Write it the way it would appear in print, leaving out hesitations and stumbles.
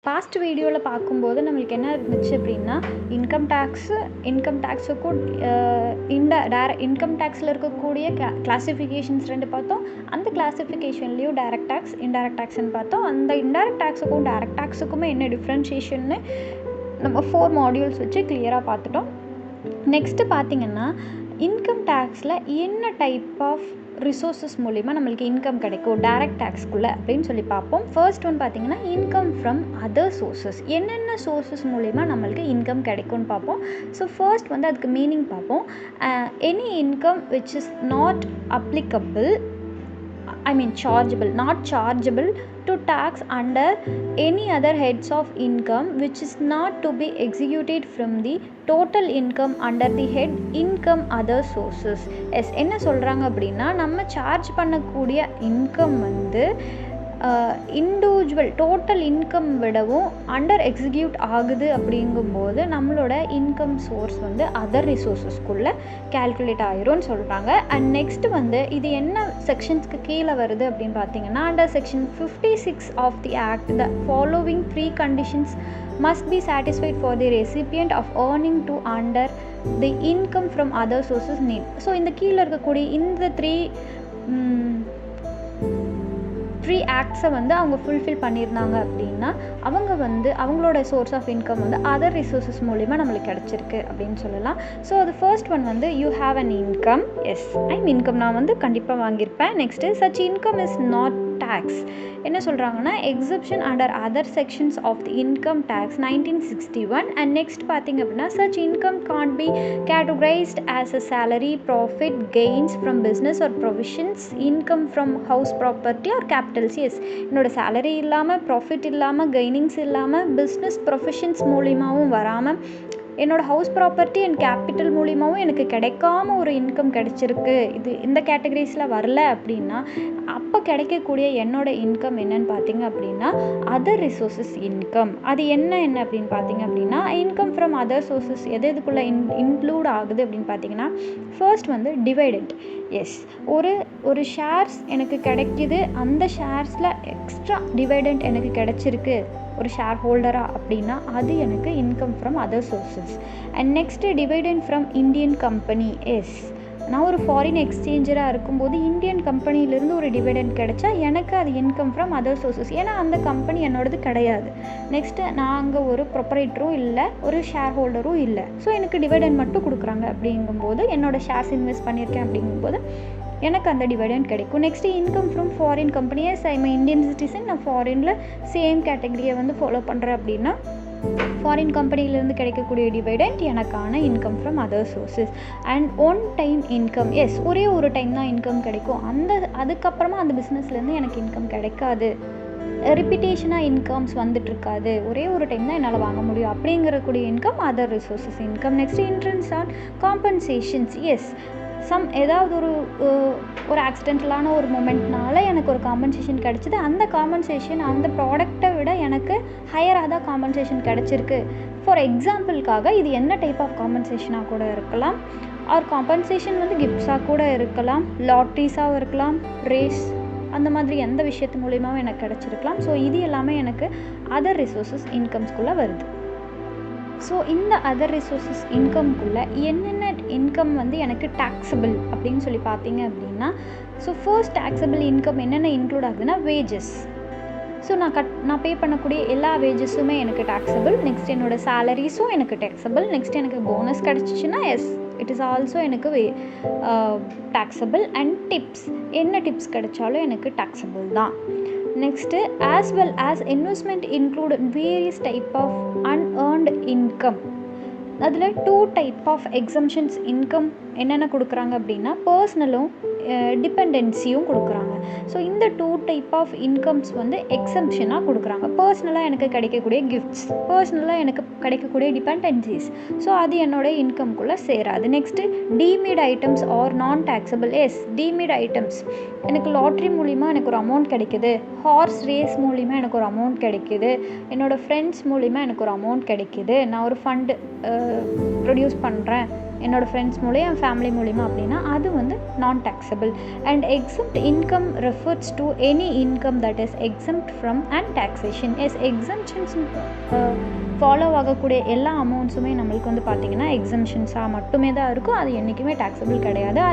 Past வீடியோவில் பார்க்கும்போது நம்மளுக்கு என்ன இருந்துச்சு அப்படின்னா, இன்கம் டேக்ஸுக்கும் இன்கம் டேக்ஸில் இருக்கக்கூடிய கிளாசிஃபிகேஷன்ஸ் 2 பார்த்தோம். அந்த கிளாசிஃபிகேஷன்லேயும் டைரக்ட் டேக்ஸ், இன்டைரக்ட் டேக்ஸ்ன்னு பார்த்தோம். அந்த இன்டைரக்ட் டேக்ஸுக்கும் டைரக்ட் டேக்ஸுக்குமே என்ன டிஃப்ரென்ஷியேஷன்னு நம்ம 4 மாடியூல்ஸ் வச்சு கிளியராக பார்த்துட்டோம். நெக்ஸ்ட்டு பார்த்திங்கன்னா, இன்கம் டேக்ஸில் என்ன டைப் ஆஃப் ரிசோர்ஸஸ் மூலிமா நம்மளுக்கு இன்கம் கிடைக்கும் டைரக்ட் டேக்ஸ்க்குள்ளே அப்படின்னு சொல்லி பார்ப்போம். ஃபர்ஸ்ட் ஒன் பார்த்திங்கன்னா, இன்கம் ஃப்ரம் அதர் சோர்ஸஸ். என்னென்ன சோர்ஸஸ் மூலிமா நம்மளுக்கு இன்கம் கிடைக்கும்னு பார்ப்போம். ஸோ ஃபர்ஸ்ட் வந்து அதுக்கு மீனிங் பார்ப்போம். Any income which is not applicable, not chargeable to tax under any other heads of income which is not to be executed from the total income under the head income other sources. என்ன சொல்கிறாங்க அப்படின்னா, நம்ம charge பண்ணக்கூடிய income வந்து individual total income விடவும் under execute ஆகுது அப்படிங்கும்போது நம்மளோட இன்கம் சோர்ஸ் வந்து அதர் ரிசோர்ஸஸ்க்குள்ளே கேல்குலேட் ஆகிரும்னு சொல்கிறாங்க. அண்ட் நெக்ஸ்ட்டு வந்து இது என்ன செக்ஷன்ஸ்க்கு கீழே வருது அப்படின்னு பார்த்தீங்கன்னா, under section 56 of the act the following 3 conditions must be satisfied for the recipient of earning to under the income from other sources need. So இந்த கீழே இருக்கக்கூடிய இந்த த்ரீ ஆக்ட்ஸை வந்து அவங்க ஃபுல்ஃபில் பண்ணியிருந்தாங்க அப்படின்னா அவங்க வந்து அவங்களோட சோர்ஸ் ஆஃப் இன்கம் வந்து அதர் ரிசோர்ஸஸ் மூலிமா நம்மளுக்கு கிடச்சிருக்கு அப்படின்னு சொல்லலாம். ஸோ அது ஃபர்ஸ்ட் ஒன் வந்து you have an income. Income நான் வந்து கண்டிப்பாக வாங்கியிருப்பேன். Next such income is not tax. என்ன சொல்கிறாங்கன்னா, exemption under other sections of the income tax 1961. And next பார்த்திங்க அப்படின்னா, such income can't be categorized as a salary, profit, gains from business or provisions, income from house property or Capitals. என்னோடய salary இல்லாமல், profit இல்லாமல், கெய்னிங்ஸ் இல்லாமல், business professions மூலிமாவும் வராமல், என்னோடய house property and capital மூலிமாவும் எனக்கு கிடைக்காம ஒரு இன்கம் கிடச்சிருக்கு, இது இந்த கேட்டகரிஸில் வரல அப்படின்னா அப்போ கிடைக்கக்கூடிய என்னோடய இன்கம் என்னன்னு பார்த்தீங்க அப்படின்னா அதர் ரிசோர்ஸஸ் இன்கம். அது என்ன அப்படின்னு பார்த்தீங்க அப்படின்னா, இன்கம் ஃப்ரம் அதர் சோர்ஸஸ் எதுக்குள்ளே இன்க்ளூட் ஆகுது அப்படின்னு பார்த்தீங்கன்னா, ஃபர்ஸ்ட் வந்து டிவைடெண்ட். ஒரு ஷேர்ஸ் எனக்கு கிடைக்கிது, அந்த ஷேர்ஸில் எக்ஸ்ட்ரா டிவைடெண்ட் எனக்கு கிடைச்சிருக்கு ஒரு ஷேர் ஹோல்டராக அப்படின்னா அது எனக்கு income from other sources. And next dividend from Indian company. நான் ஒரு ஃபாரின் எக்ஸ்சேஞ்சராக இருக்கும்போது இந்தியன் கம்பெனிலேருந்து ஒரு டிவிடெண்ட் கிடைச்சா எனக்கு அது இன்கம் ஃப்ரம் அதர் சோர்ஸஸ். ஏன்னா அந்த கம்பெனி என்னோடது கிடையாது. நெக்ஸ்ட்டு நான் அங்கே ஒரு ப்ரொப்பரேட்டரும் இல்லை, ஒரு ஷேர் ஹோல்டரும் இல்லை. ஸோ எனக்கு டிவிடெண்ட் மட்டும் கொடுக்குறாங்க அப்படிங்கும்போது, என்னோடய ஷேர்ஸ் இன்வெஸ்ட் பண்ணியிருக்கேன் அப்படிங்கும்போது எனக்கு அந்த டிவிடெண்ட் கிடைக்கும். Next income from foreign company. Indian citizen, நான் ஃபாரினில் சேம் கேட்டகரியை வந்து ஃபாலோ பண்ணுறேன் அப்படின்னா ஃபாரின் கம்பெனிலேருந்து கிடைக்கக்கூடிய டிவைடெண்ட் எனக்கான income from other sources. And one time income. ஒரே ஒரு டைம் தான் இன்கம் கிடைக்கும். அதுக்கப்புறமா அந்த பிஸ்னஸ்லேருந்து எனக்கு இன்கம் கிடைக்காது, ரிப்பீட்டேஷனாக இன்கம்ஸ் வந்துட்டுருக்காது, ஒரே ஒரு டைம் தான் என்னால் வாங்க முடியும் அப்படிங்கிறக்கூடிய income other resources income. Next interest on compensations. ஏதாவது ஒரு ஆக்சிடென்டலான ஒரு மொமெண்ட்னால எனக்கு ஒரு காம்பன்சேஷன் கிடச்சிது. அந்த காம்பன்சேஷன் அந்த ப்ராடக்டை விட எனக்கு ஹையராக தான் காம்பன்சேஷன் கிடச்சிருக்கு. ஃபார் எக்ஸாம்பிளுக்காக இது என்ன டைப் ஆஃப் காம்பன்சேஷனாக கூட இருக்கலாம். காம்பன்சேஷன் வந்து கிஃப்ட்ஸாக கூட இருக்கலாம், லாட்ரிஸாகவும் இருக்கலாம், ரேஸ், அந்த மாதிரி எந்த விஷயத்து மூலியமாகவும் எனக்கு கிடச்சிருக்கலாம். ஸோ இது எல்லாமே எனக்கு அதர் ரிசோர்ஸஸ் இன்கம்ஸ்குள்ளே வருது. ஸோ இந்த அதர் ரிசோர்ஸஸ் இன்கம்குள்ளே என்னென்ன இன்கம் வந்து எனக்கு டேக்ஸபிள் அப்படின்னு சொல்லி பார்த்தீங்க அப்படின்னா, ஸோ ஃபர்ஸ்ட் டேக்ஸபிள் இன்கம் என்னென்ன இன்க்ளூட் ஆகுதுன்னா வேஜஸ். ஸோ நான் பே பண்ணக்கூடிய எல்லா வேஜஸுமே எனக்கு டேக்ஸபிள். நெக்ஸ்ட் என்னோடய சேலரிஸும் எனக்கு டேக்ஸபிள். நெக்ஸ்ட் எனக்கு போனஸ் கிடச்சிச்சின்னா இட் இஸ் ஆல்சோ எனக்கு டேக்ஸபிள். அண்ட் டிப்ஸ், என்ன டிப்ஸ் கிடைச்சாலும் எனக்கு டேக்ஸபிள் தான். Next as well as investment include various type of unearned income. அதில் 2 டைப் ஆஃப் எக்ஸம்ஷன்ஸ் இன்கம் என்னென்ன கொடுக்குறாங்க அப்படின்னா, பர்சனலும் டிபெண்டன்சியும் கொடுக்குறாங்க. ஸோ இந்த 2 டைப் ஆஃப் இன்கம்ஸ் வந்து எக்ஸம்ஷனாக கொடுக்குறாங்க. பர்சனலாக எனக்கு கிடைக்கக்கூடிய கிஃப்ட்ஸ், பர்சனலாக எனக்கு கிடைக்கக்கூடிய டிபெண்டன்சிஸ், ஸோ அது என்னோடய இன்கம்குள்ளே சேராது. நெக்ஸ்ட்டு டீமிட் ஐட்டம்ஸ் ஆர் நான் டேக்ஸபிள். டீமிட் ஐட்டம்ஸ், எனக்கு லாட்ரி மூலிமா எனக்கு ஒரு அமௌண்ட் கிடைக்குது, ஹார்ஸ் ரேஸ் மூலிமா எனக்கு ஒரு அமௌண்ட் கிடைக்குது, என்னோடய ஃப்ரெண்ட்ஸ் மூலிமா எனக்கு ஒரு அமௌண்ட் கிடைக்குது, நான் ஒரு ஃபண்டு ப்ரொடியூஸ் பண்ணுறேன் என்னோடய ஃப்ரெண்ட்ஸ் மூலியம் என் ஃபேமிலி மூலிமா அப்படின்னா அது வந்து நான் taxable. And exempt income refers to any income that is exempt from and taxation. Exemptions follow ஆகக்கூடிய எல்லா அமௌண்ட்ஸுமே நம்மளுக்கு வந்து பார்த்திங்கன்னா எக்ஸம்ஷன்ஸாக மட்டுமே தான் இருக்கும். அது என்றைக்குமே டேக்ஸபிள் கிடையாது. அது